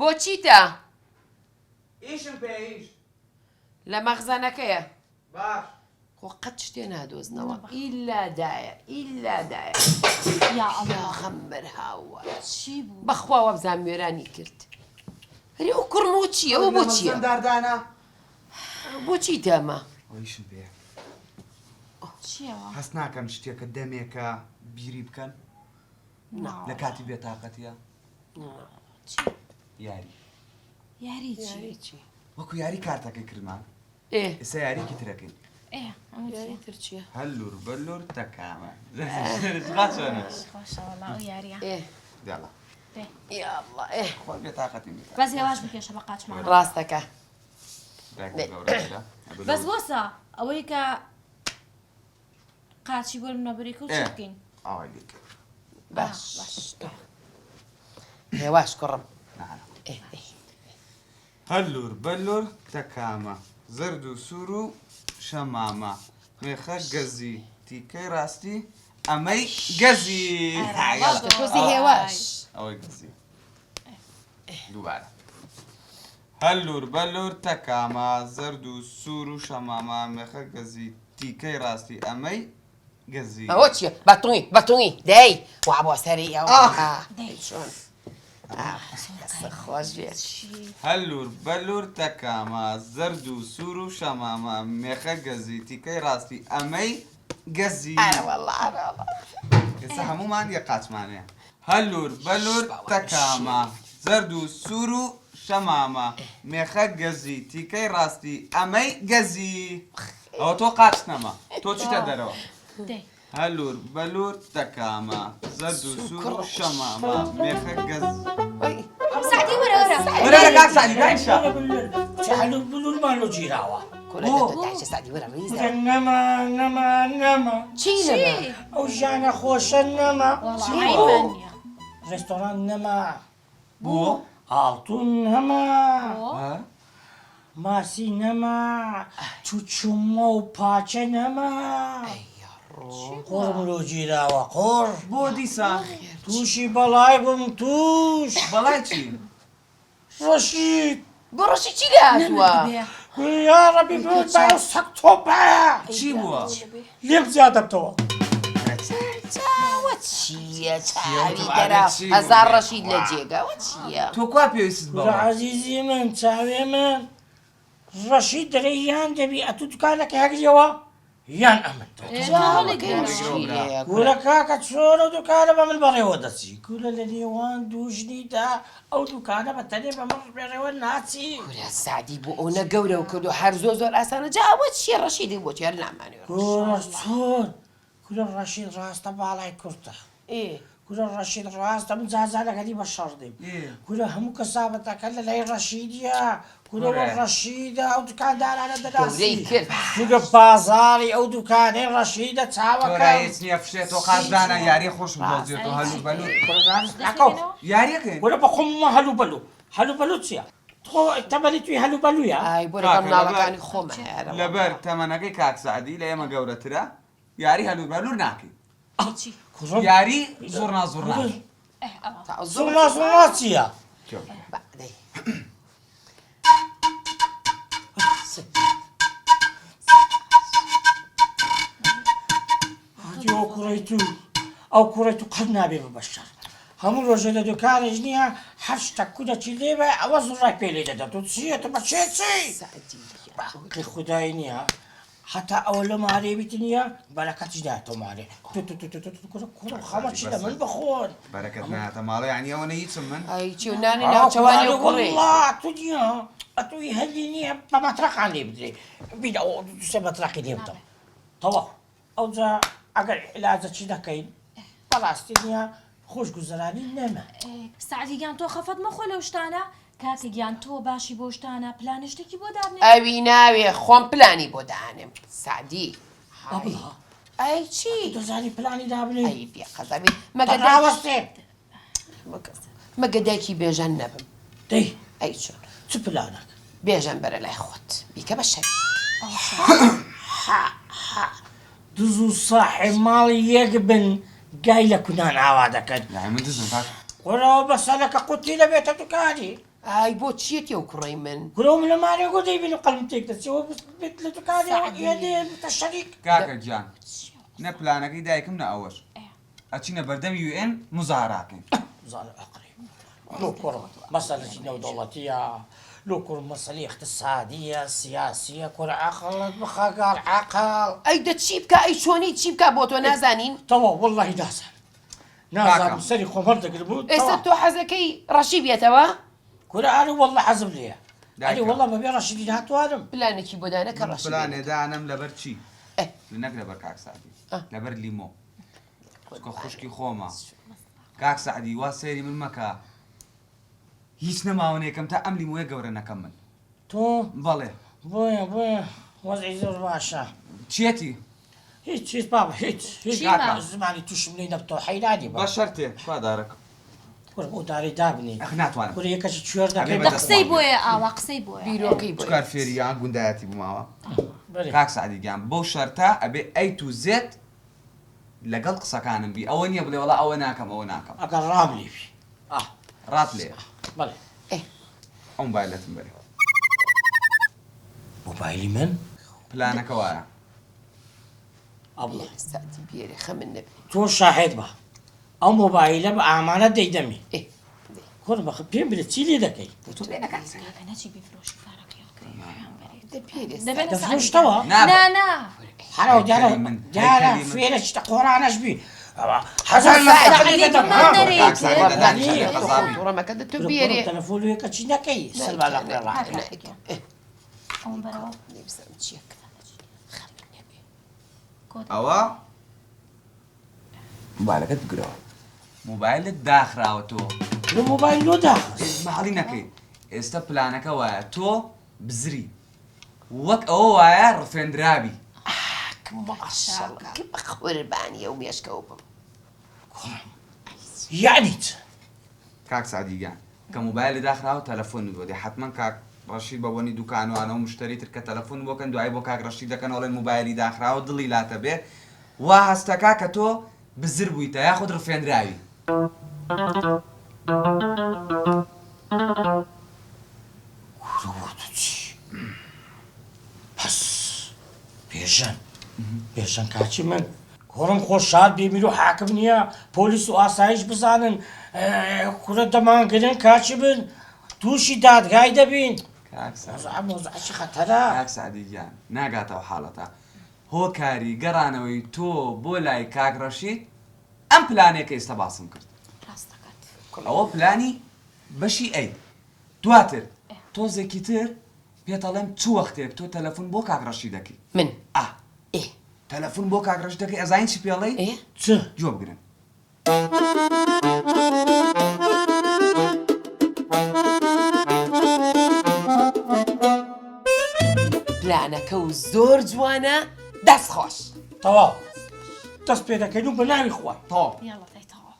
بۆچیتە؟ ئیشم پێیش لە مەخزانەکەیە باش خۆ قەت شتێ نادۆزنەوە ئیلادایە ئیلادایە یا ئەڵڵا خەمبەر هاوە چی بوو؟ بەخوا وەبزان وێرانی کرد هەری ئەو کوڕم و چییە ئەو بۆ چییە؟ داردانە بۆچی تەمە؟ ئەویشم پێ چیەوە؟ هەست ناکەم شتێکە دەمێکە بیری بکەن لە کاتی بێتاقەتیە یاری یاری چی؟ وەکو یاری کارتەکەی کردمان ئێستا یاریکی ترەکەین یاری تر چییە؟ هەلور بەلور تەکامە خۆشەوەڵا ئەو یاریە دێڵە یاڵڵا خۆ بێتاقەتی بەس هێواش بکێشە بە قاچمان ڕاستەکە بەس بۆسە ئەوەی کە قاچی بۆ منەبەرێکە و چ بکەین باش هێواش کوڕم هەلور بەلور تەکامە زرد و سوور و شەمامە مێخە گەزی تیکەی ڕاستی ئەمەی گەزی تۆزی هێواش ئەوەی گەزی دووبارە هەلور بەلور تەکامە زرد و سوور و شەمامە مێخە گەزی تیکەی ڕاستی ئەمەی گەزی ئەوە چییە؟ بەتوڵی دەی وا بۆ سەری ئەوە چۆن خۆش بێت هەلور بەلور تەکامە زرد و سوور و شەمامە مێخە گەزی تیکەی ڕاستی ئەمەی گەزی ئێستا هەمومان یە قاچمانەیە هەلور بەلور تەکامە زرد و سوور و شەمامە مێخە گەزی تیکەی ڕاستی ئەمەی گەزی ئەوە تۆ قاچنەمە تۆ چیتە دەرەوە هەلور بەلور تەکامە زرد و سوور و شەمامە مێخە گەز سعدی وەرە وەرە کاک سعدی دایشە هەلور بلورمان لۆ گیراوە نەما چی نەما؟ ئەو ژیانە خۆشە نەما ڕێستۆران نەما بۆ ئاڵتون نەما ماسی نەما چوچومە و پاچە نەما قۆڕم لۆ گیراوە قۆڕ بۆ دیسا تووشی بەڵای بووم تووش بەڵای چی ڕەشید بۆ ڕۆژی چی لە هاتووە؟ یا ڕەبی بۆ سەگ تۆپایە چی بووە؟ لێم زیادەبتەوە چاوە چییە چاوی دەرا هەزار ڕەشید لە جێگاوە چییە؟ تۆ کوا پێویست گورە بەوە عەزیزی من چاوێ من ڕەشید دەرەیان دەبی ئەتوو دوکانەکە هەگریەوە یان ئەمن گورە کاکە چۆرە دوکانە بە من بەڕێوە دەچی گورە لە نێوان دوژنیدا ئەو دوکانە بە تەنێ بە من بێڕێوە ناچی گورە سعدی بۆ ئەوە گەورە و کردو هەر زۆر ئاسانە جا ئەوە چییە ڕەشیدی بۆ چێر نامانێ گورە چۆن گورە ڕەشید ڕاستە باڵای کورتە گورە ڕەشید ڕاستە من جازانەکەدی بە شەڕدەیم گورە هەموو کەسابەتەکە لە لای ڕەشیدیە گورەوە ڕەشیدە ئەو دوکاندارانە دەناسی کرد گورە بازاڕی ئەو دوکانەی ڕەشیدە چاوەکە هیچ نییە فشێت تۆ قازدانە یاری خۆشم دۆزیێتەوە هەلور بەلور یاریەکەین گورە بە خۆممە هەلو بەلو چییە تۆ تەمەنی توی هەلو بەلوویە ئای بۆ لەگەڵ مناڵەکانی خۆمە لەبەر تەمەنەکەی کاک سعدی لە ئێمە گەورەترە یاری هەلور بەلور ناکەین یاری زۆر نازۆر زۆر چییە؟ ئەو کوڕی تو قەت نابێ بە بەشەر هەموو ڕۆژە لە دوکانێک نییە هەشتە کودەچی لێبە ئەوە زڕای پێ لێ دەدات و چییە بە چێ خودایی نییە حتا ئەوە لە مارێ بیت نییە بەرەکەتیشدا تۆ مارێ خەمە چی لە من بخۆن بەرەکەت نهاتە ماڵە یعنی ئەوە هیچم من چی و نانی ناوچەوانی و کوڕی تو نییە ئەتوی هەلی نییە بە مەترەقان لێ بدرێ بینە ئەو دوسێ مەترەقی لێبتەوە تەواو ئەوجا ئەگەر عیلاجە چی دەکەین بەڕاستی نییە خۆشگوزەرانی نەما سعدی گیان تۆ خەفەت مەخۆ لەو شتانە کاکە گیان تۆ باشی بۆ شتانە پلانشتێکی بۆ دابنێ ئەوی ناوێ خۆم پلانی بۆ دانم سعدی ئەی چی دەزانی پلانی دابنێ ئەی بێقەزەبی مەگەداوەستێ مەگەدایکی بێژەن نەبم دەی ئەی چۆن چ پلانەکە بێژەن بەرە لای خۆت بیکە بە شەوی دز و ساحێ ماڵی یەک بن گای لە کونان ئاوا دەکەن من دزم کاک وەرەوە بەسەلەکە قوتی لە بێتە دوکانی ئای بۆ چیەتی ئەو کوڕی من كلهم لما أنا أقول يبي قلم تيك تسوي بس مثل تكالي يدي الشريك کاکە گیان نە پلانەکەی دایکم نە ئەوەش ئەچینە بەردەم UN مزاراکەین زال أقري لو كرة مسألة دولتية لو كرة مسألة اقتصادية سياسية كرة عقل بخاقال عقل ئەی دە چی بکە ئەی چۆنی چی بکە بۆ تۆ نازانین توا والله نازل نازل سري خمرتك الموت ئێستا تۆ حەزەکەی ڕەشی بێتەوە كرة أنا والله حزب لي أنا والله ما بيرى شديد هاتوا هذا پلانێکی بۆ دانە کە ڕەشی بێت. پلانێدانم لەبەر چی ئێ. لەنەک لەبەر کاک سعدی لەبەر لیمۆ چکە خوشکی خۆمە کاک سعدی وا سێری من مەکە هیچ نەماوەنێکم تا ئەم لیمۆیە گەورە نەکەم من تو بەڵێ بويا وضعي زور باشا چێتی هيك بابا هيك كاكا. زماني توش مني نبتو حيلاني بە بابا شەرتێ خوا كرة مو داري دابني ئەخ ناتوانم كرة يكش تشوير حبيبي داك بس. قسەی بۆیە ئاوا قسەی بۆیە بیرۆکەی بۆ چکار فێریان گوندایەتی بماوە بلي کاک سعدی گیان بەو شەرتە ئەبێ ئەی تو زێت لەگەڵ قسەکانم بی ئەوە نییە بڵێ وڵا ئەوە ناکەم ئەوە ناکەم أقرب لي في ڕات لێ بلي ئەو موبایلەتم بەرێ موبايلي من پلانەکە وایە أبلا سادی بێرێ خە من نەبێ تو شاهد با أو موبايله بأمانة ديدمي ئێ كرة بخبين بلتيلي دكي کاکە نەچی بیفرۆشی دە پێرێ دەبێت دفروش توا نا نا حرو هيكلي دارو من- دارا هيكلي من- فيرش تقورانش بي حسن سعدي ما دري. کاک سعدی يعني دەدانیشە قەزابی ڕۆمەکە دە تۆ كرة بێرێ تلفون ويكا تشيناكي سلم على قرار ئەوم بەرەوە نێبزانم چیەکە ئەوە موبایلەکەت بگرەوە موبایلت داخراوە تۆ الموبايل لو داخل مەحەڵی نەکەی ئێستا پلانەکە وایە تۆ بزری وەک ئەوە وایە ڕفێنرابی ماشەڵڵا کە بە قوربانیە و مێشکەوە بم يعني کاک سعدیگان کە موبایلی داخراوە تەلەفۆن بۆ دێ حتمما کاک ڕەشید بە بۆنی دوکانوانە و مشتری تر کە تەلەفۆن بۆکەن دوای بۆ کاک ڕەشید دەکەن ئەڵێن موبایلی داخراوە دڵی لاتە بێ وا هەستەکا کە تۆ بزر بوویتە یاخود ڕفێنراوی بس بيجان كاتشي من كورم خوشحال بيميرو حاكم نيا بوليس وآسايش بزانن كورة دمان قرن كاتشي من توشي داد غايدة بين کاک سعدی موزع شي خطرة کاک سعدیگیان ناگاتەوە حاڵەتە هۆکاری گەڕانەوەی تۆ بۆ لای کاک ڕەشید ئەم پلانێکە ئێستا باسم کرد ڕاستەکەت ئەوە پلانی بەشی ئەی دواتر تۆزێکی تر پێتەڵێم چ وەختێک تۆ تەلەفۆن بۆ کاک ڕەشید دەکەی من ئا ئێ تەلەفۆن بۆ کاک ڕەشید دەکەی ئەزانین چی پێڵێ ئێ چ جواب بگرن پلانەکە و زۆر جوانە دەست خۆش تواو دەست پێ دەکەین و بە ناوی خوای تۆ یاڵە